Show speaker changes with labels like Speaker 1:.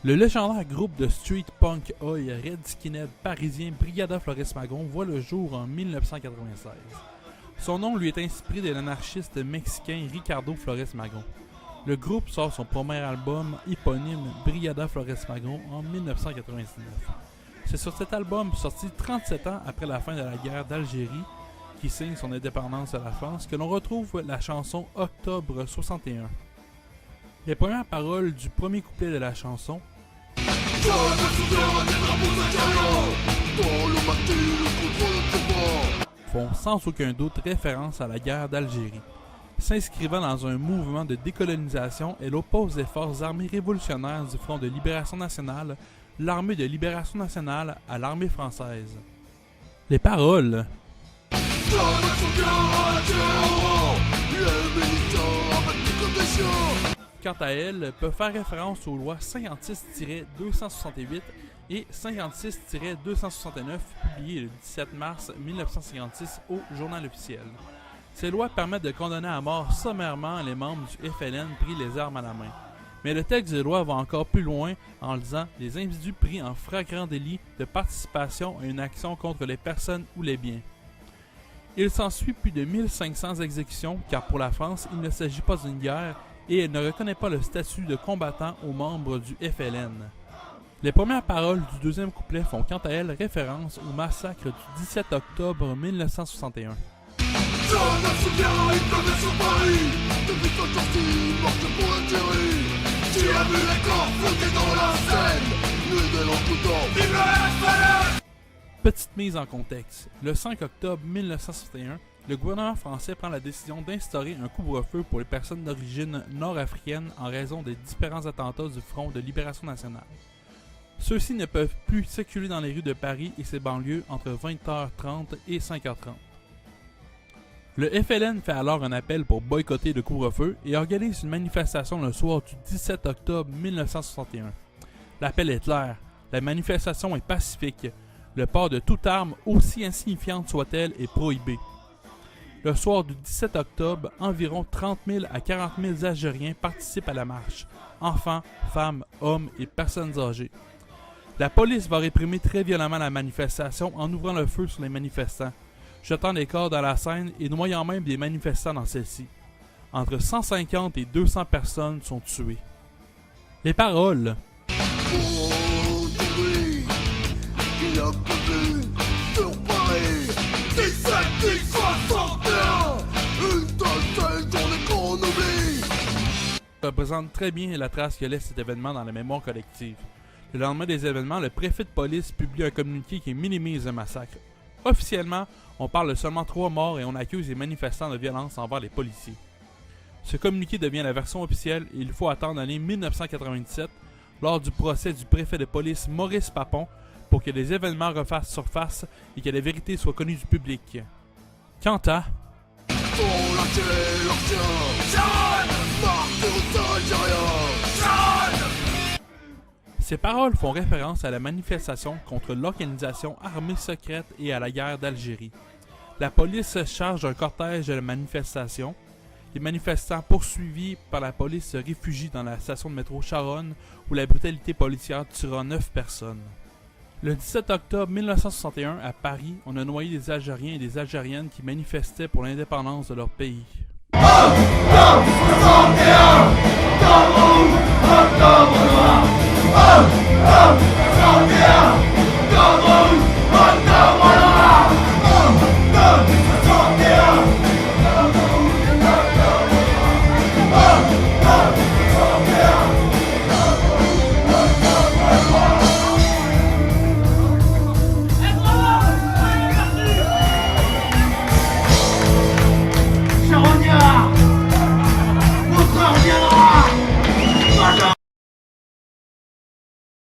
Speaker 1: Le légendaire groupe de street punk oi Red Skinhead parisien Brigada Flores Magón voit le jour en 1996. Son nom lui est inspiré de l'anarchiste mexicain Ricardo Flores Magón. Le groupe sort son premier album éponyme Brigada Flores Magón en 1999. C'est sur cet album, sorti 37 ans après la fin de la guerre d'Algérie, qui signe son indépendance à la France, que l'on retrouve la chanson Octobre 61. Les premières paroles du premier couplet de la chanson font sans aucun doute référence à la guerre d'Algérie. S'inscrivant dans un mouvement de décolonisation, elle oppose les forces armées révolutionnaires du Front de Libération Nationale, l'armée de Libération Nationale, à l'armée française. Les paroles quant à elles, peuvent faire référence aux lois 56-268 et 56-269 publiées le 17 mars 1956 au Journal officiel. Ces lois permettent de condamner à mort sommairement les membres du FLN pris les armes à la main. Mais le texte des lois va encore plus loin en disant « les individus pris en flagrant délit de participation à une action contre les personnes ou les biens ». Il s'ensuit plus de 1500 exécutions car pour la France, il ne s'agit pas d'une guerre et elle ne reconnaît pas le statut de combattant aux membres du FLN. Les premières paroles du deuxième couplet font quant à elles référence au massacre du 17 octobre 1961.
Speaker 2: Je me souviens, il pleuvait sur Paris. Depuis ton sortie, morte pour intérêt. Tu as vu les corps flotter dans la Seine. Nus de l'encoutant, vive le FLN!
Speaker 1: Petite mise en contexte. Le 5 octobre 1961, le gouvernement français prend la décision d'instaurer un couvre-feu pour les personnes d'origine nord-africaine en raison des différents attentats du Front de Libération Nationale. Ceux-ci ne peuvent plus circuler dans les rues de Paris et ses banlieues entre 20h30 et 5h30. Le FLN fait alors un appel pour boycotter le couvre-feu et organise une manifestation le soir du 17 octobre 1961. L'appel est clair, la manifestation est pacifique, le port de toute arme, aussi insignifiante soit-elle, est prohibé. Le soir du 17 octobre, environ 30 000 à 40 000 Algériens participent à la marche, enfants, femmes, hommes et personnes âgées. La police va réprimer très violemment la manifestation en ouvrant le feu sur les manifestants, jetant des corps dans la Seine et noyant même des manifestants dans celle-ci. Entre 150 et 200 personnes sont tuées. Les paroles représentent très bien la trace que laisse cet événement dans la mémoire collective. Le lendemain des événements, le préfet de police publie un communiqué qui minimise le massacre. Officiellement, on parle de seulement 3 morts et on accuse les manifestants de violence envers les policiers. Ce communiqué devient la version officielle et il faut attendre l'année 1997, lors du procès du préfet de police Maurice Papon, pour que les événements refassent surface et que la vérité soit connue du public. Quant à ces paroles font référence à la manifestation contre l'organisation armée secrète et à la guerre d'Algérie. La police se charge d'un cortège de la manifestation. Les manifestants poursuivis par la police se réfugient dans la station de métro Charonne où la brutalité policière tuera 9 personnes. Le 17 octobre 1961, à Paris, on a noyé des Algériens et des Algériennes qui manifestaient pour l'indépendance de leur pays.
Speaker 2: Octobre 61, octobre